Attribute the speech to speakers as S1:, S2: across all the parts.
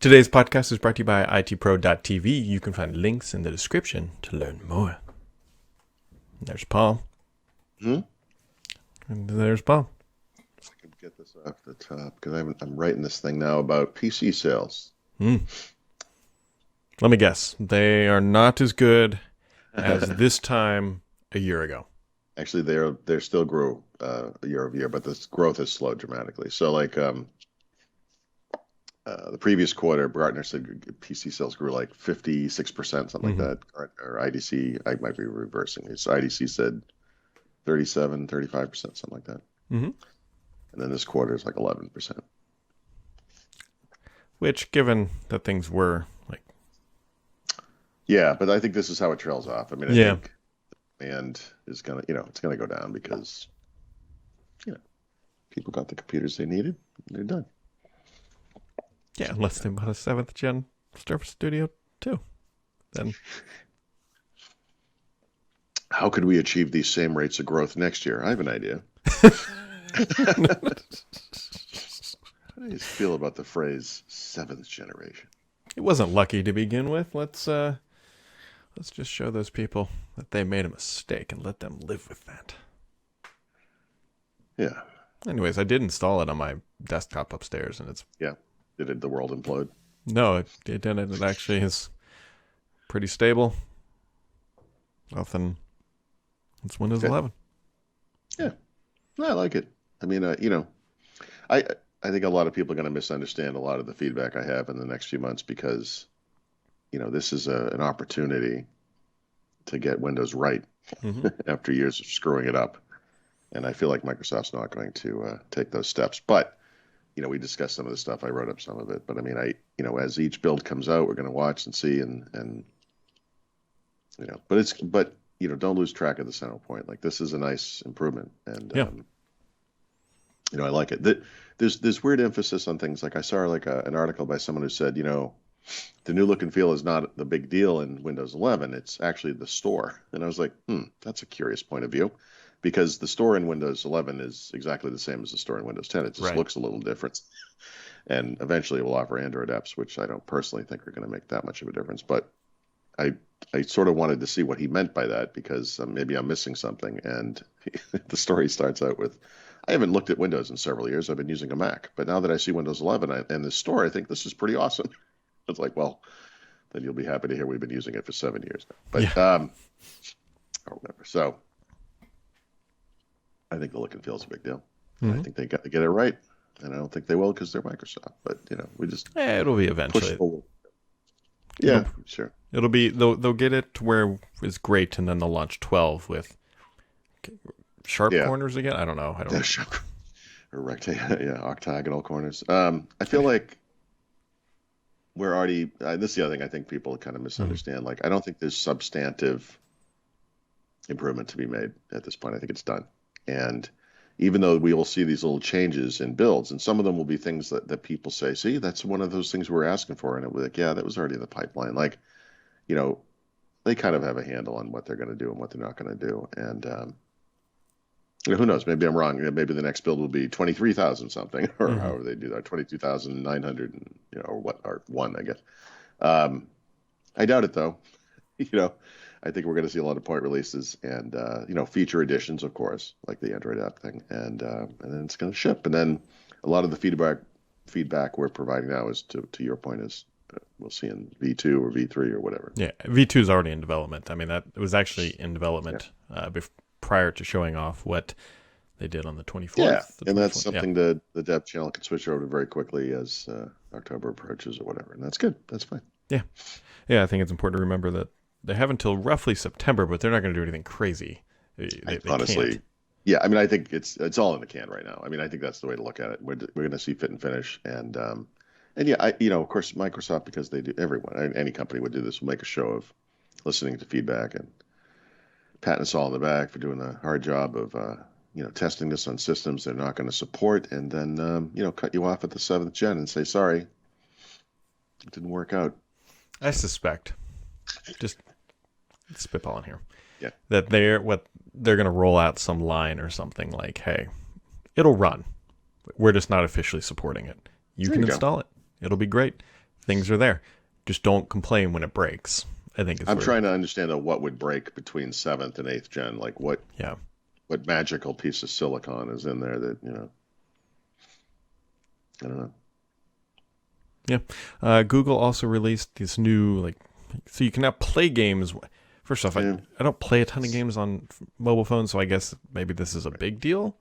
S1: Today's podcast is brought to you by itpro.tv. You can find links in the description to learn more. There's Paul. And there's Paul.
S2: If I could get this off the top, because I'm writing this thing now about PC sales.
S1: Let me guess. They are not as good as this time a year ago.
S2: Actually, they're still grew year over year, but this growth has slowed dramatically. So, like the previous quarter, Gartner said PC sales grew like 56%, something like that. Or IDC, I might be reversing this. IDC said 37, 35%, something like that. And then this quarter is like 11%.
S1: Which, given that things were like...
S2: Yeah, but I think this is how it trails off. I mean, I think demand is going to, it's going to go down because, people got the computers they needed. They're done.
S1: Yeah, unless they bought a 7th gen Surface Studio 2. Then
S2: how could we achieve these same rates of growth next year? I have an idea. How do you feel about the phrase 7th generation?
S1: It wasn't lucky to begin with. Let's just show those people that they made a mistake and let them live with that.
S2: Yeah.
S1: Anyways, I did install it on my desktop upstairs, and it's...
S2: Yeah. Did the world implode?
S1: No, it didn't. It actually is pretty stable. Nothing. It's Windows 11. Yeah.
S2: I like it. I mean, I think a lot of people are going to misunderstand a lot of the feedback I have in the next few months because, this is an opportunity to get Windows right after years of screwing it up. And I feel like Microsoft's not going to take those steps. But, we discussed some of the stuff. I wrote up some of it. But, I mean, as each build comes out, we're going to watch and see and but don't lose track of the central point. Like, this is a nice improvement. And, I like it. There's weird emphasis on things. Like I saw an article by someone who said, the new look and feel is not the big deal in Windows 11. It's actually the store. And I was like, that's a curious point of view. Because the store in Windows 11 is exactly the same as the store in Windows 10. It just looks a little different. And eventually it will offer Android apps, which I don't personally think are going to make that much of a difference. But I sort of wanted to see what he meant by that because maybe I'm missing something. And the story starts out with, I haven't looked at Windows in several years. I've been using a Mac. But now that I see Windows 11 and the store, I think this is pretty awesome. It's like, well, then you'll be happy to hear we've been using it for 7 years now. But, or whatever. So I think the look and feel is a big deal. I think they got to get it right. And I don't think they will because they're Microsoft. But, we just...
S1: it'll be eventually.
S2: Push forward. Yeah, sure.
S1: It'll be... They'll get it to where it's great, and then they'll launch 12 with sharp corners again. I don't know.
S2: Sharp. Or octagonal corners. I feel like we're already... this is the other thing I think people kind of misunderstand. Like, I don't think there's substantive improvement to be made at this point. I think it's done. And even though we will see these little changes in builds, and some of them will be things that people say, see, that's one of those things we're asking for. And it was like, yeah, that was already in the pipeline. Like, they kind of have a handle on what they're going to do and what they're not going to do. And, who knows? Maybe I'm wrong. Maybe the next build will be 23,000 something, or however they do that, 22,900, or one, I guess. I doubt it, though. I think we're going to see a lot of point releases and, feature additions, of course, like the Android app thing. And then it's going to ship. And then a lot of the feedback we're providing now is, to your point, is we'll see in V2 or V3 or whatever.
S1: Yeah, V2 is already in development. I mean, that was actually in development prior to showing off what they did on the 24th.
S2: Yeah, and that's something that the dev channel can switch over to very quickly as October approaches or whatever. And that's good. That's fine.
S1: Yeah. Yeah, I think it's important to remember that they have until roughly September, but they're not going to do anything crazy. They
S2: honestly
S1: can't.
S2: Yeah, I mean, I think it's all in the can right now. I mean, I think that's the way to look at it. We're going to see fit and finish, and yeah, of course, Microsoft, because they do, everyone, any company would do this, will make a show of listening to feedback and patting us all on the back for doing the hard job of testing this on systems they're not going to support, and then cut you off at the 7th gen and say sorry, it didn't work out.
S1: I suspect, just spitballing here,
S2: that
S1: they're going to roll out some line or something like, hey, it'll run, we're just not officially supporting it. You can install it. It'll be great. things are there. Just don't complain when it breaks. I think
S2: I'm trying to understand what would break between 7th and 8th gen. Like what magical piece of silicon is in there that, I don't know.
S1: Yeah. Google also released this new, so you can now play games. First off, I don't play a ton of games on mobile phones, so I guess maybe this is a big deal.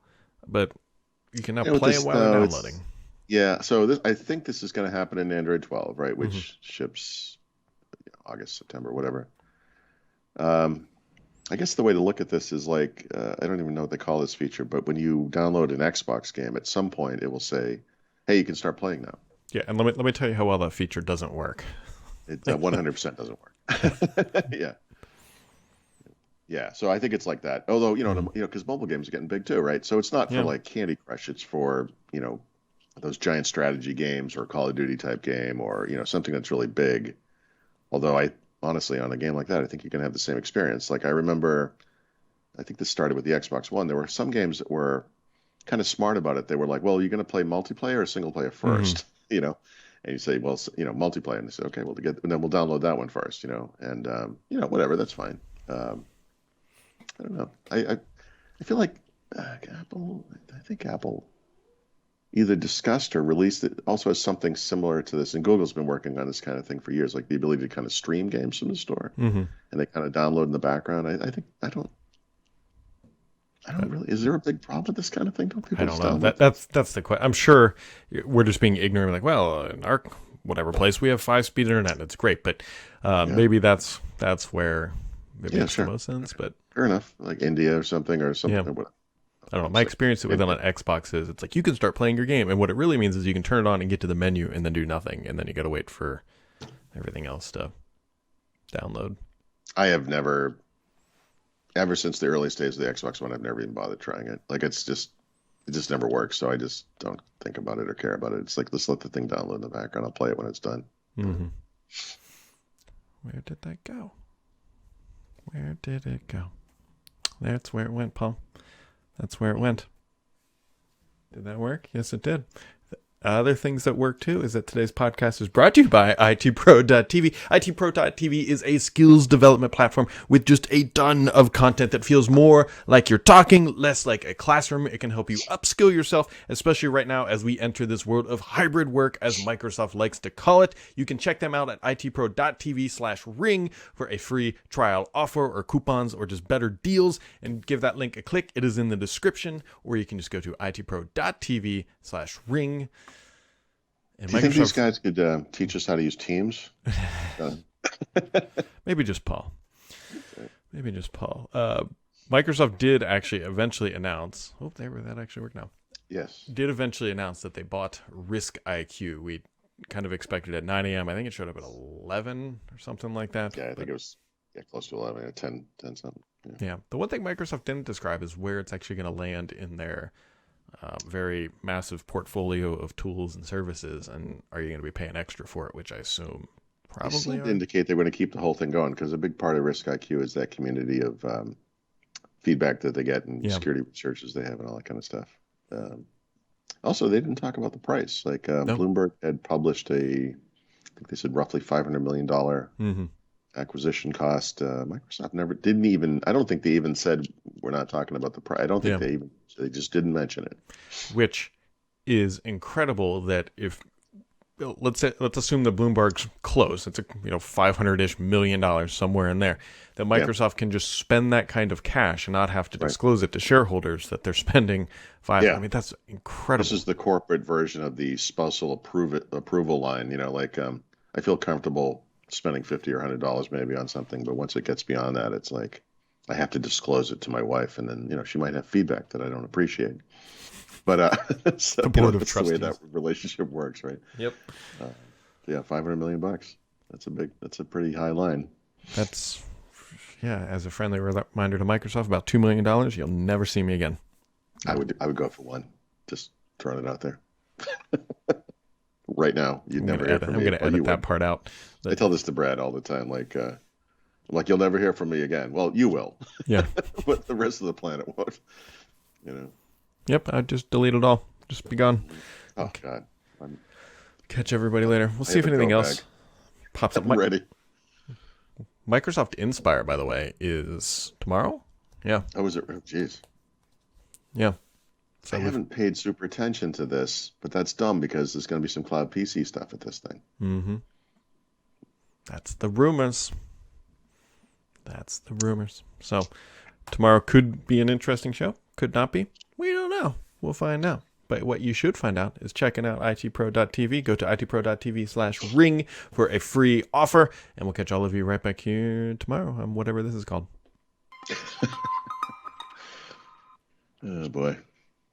S1: But you can now play it while you're downloading.
S2: Yeah, so I think this is going to happen in Android 12, right? Which ships August, September, whatever. I guess the way to look at this is I don't even know what they call this feature, but when you download an Xbox game, at some point it will say, "Hey, you can start playing now."
S1: Yeah, and let me tell you how well that feature doesn't work.
S2: It 100% doesn't work. Yeah. Yeah, so I think it's like that. Although, because mobile games are getting big too, right? So it's not for Candy Crush. It's for, those giant strategy games or Call of Duty type game or, something that's really big. Although honestly, on a game like that, I think you can have the same experience. Like I remember, I think this started with the Xbox One. There were some games that were kind of smart about it. They were like, well, you're going to play multiplayer or single player first, and you say, well, multiplayer. And they say, okay, and then we'll download that one first, and, whatever, that's fine. I don't know. I feel like Apple, I think Apple either discussed or released it also has something similar to this. And Google's been working on this kind of thing for years, like the ability to kind of stream games from the store and they kind of download in the background. I don't really. Is there a big problem with this kind of thing?
S1: I don't know. That's the question. I'm sure we're just being ignorant. Like, well, in our whatever place we have 5-speed internet. It's great, but maybe that's where it makes the most sense. But
S2: fair enough, like India or something. Yeah.
S1: I don't know. My experience with it on Xbox is it's like you can start playing your game, and what it really means is you can turn it on and get to the menu and then do nothing, and then you got to wait for everything else to download.
S2: I have never, ever since the early days of the Xbox One, I've never even bothered trying it. Like it just never works. So I just don't think about it or care about it. It's like, let's let the thing download in the background. I'll play it when it's done.
S1: Mm-hmm. Where did that go? Where did it go? That's where it went, Paul. That's where it went. Did that work? Yes, it did. Other things that work too is that today's podcast is brought to you by itpro.tv. itpro.tv is a skills development platform with just a ton of content that feels more like you're talking, less like a classroom. It can help you upskill yourself, especially right now as we enter this world of hybrid work, as Microsoft likes to call it. You can check them out at itpro.tv/ring for a free trial offer or coupons or just better deals, and give that link a click. It is in the description, or you can just go to itpro.tv/ring.
S2: Do you think these guys could teach us how to use Teams?
S1: Maybe just Paul. Maybe just Paul. Microsoft did actually eventually announce. Oh, that actually worked now.
S2: Yes.
S1: Did eventually announce that they bought RiskIQ. We kind of expected at 9 a.m. I think it showed up at 11 or something like that.
S2: Yeah, I think it was close to 11, 10 something.
S1: Yeah. The one thing Microsoft didn't describe is where it's actually going to land in their very massive portfolio of tools and services, and are you going to be paying extra for it, which I assume probably
S2: indicate they're going to keep the whole thing going, because a big part of RiskIQ is that community of feedback that they get and security researches they have and all that kind of stuff. Also, they didn't talk about the price. Like Bloomberg had published I think they said roughly $500 million acquisition cost. Microsoft I don't think they even said we're not talking about the price. I don't think they just didn't mention it.
S1: Which is incredible that let's assume that Bloomberg's close. It's $500-ish million somewhere in there, that Microsoft can just spend that kind of cash and not have to disclose it to shareholders that they're spending I mean, that's incredible.
S2: This is the corporate version of the spousal approval line. I feel comfortable spending $50 or $100 maybe on something, but once it gets beyond that, it's like I have to disclose it to my wife, and then she might have feedback that I don't appreciate. But so,
S1: the board of
S2: that's
S1: trustees.
S2: The way that relationship works, right?
S1: Yep.
S2: $500 million. That's a pretty high line.
S1: That's as a friendly reminder to Microsoft, about $2 million. You'll never see me again.
S2: I would go for one. Just throwing it out there. Right now, you'd never hear from me.
S1: I'm going to edit that part out.
S2: I tell this to Brad all the time, like you'll never hear from me again. Well, you will.
S1: Yeah.
S2: But the rest of the planet won't.
S1: Yep, I just delete it all. Just be gone.
S2: Oh God.
S1: Catch everybody later. We'll see if
S2: have a
S1: anything
S2: go
S1: else
S2: bag.
S1: pops up.
S2: I'm ready.
S1: Microsoft Inspire, by the way, is tomorrow. Yeah.
S2: Oh, was it? Oh, jeez.
S1: Yeah. So
S2: I haven't paid super attention to this, but that's dumb because there's going to be some cloud PC stuff at this thing.
S1: Mm-hmm. That's the rumors. That's the rumors. So tomorrow could be an interesting show. Could not be. We don't know. We'll find out. But what you should find out is checking out itpro.tv. Go to itpro.tv/ring for a free offer. And we'll catch all of you right back here tomorrow on whatever this is called.
S2: Oh, boy.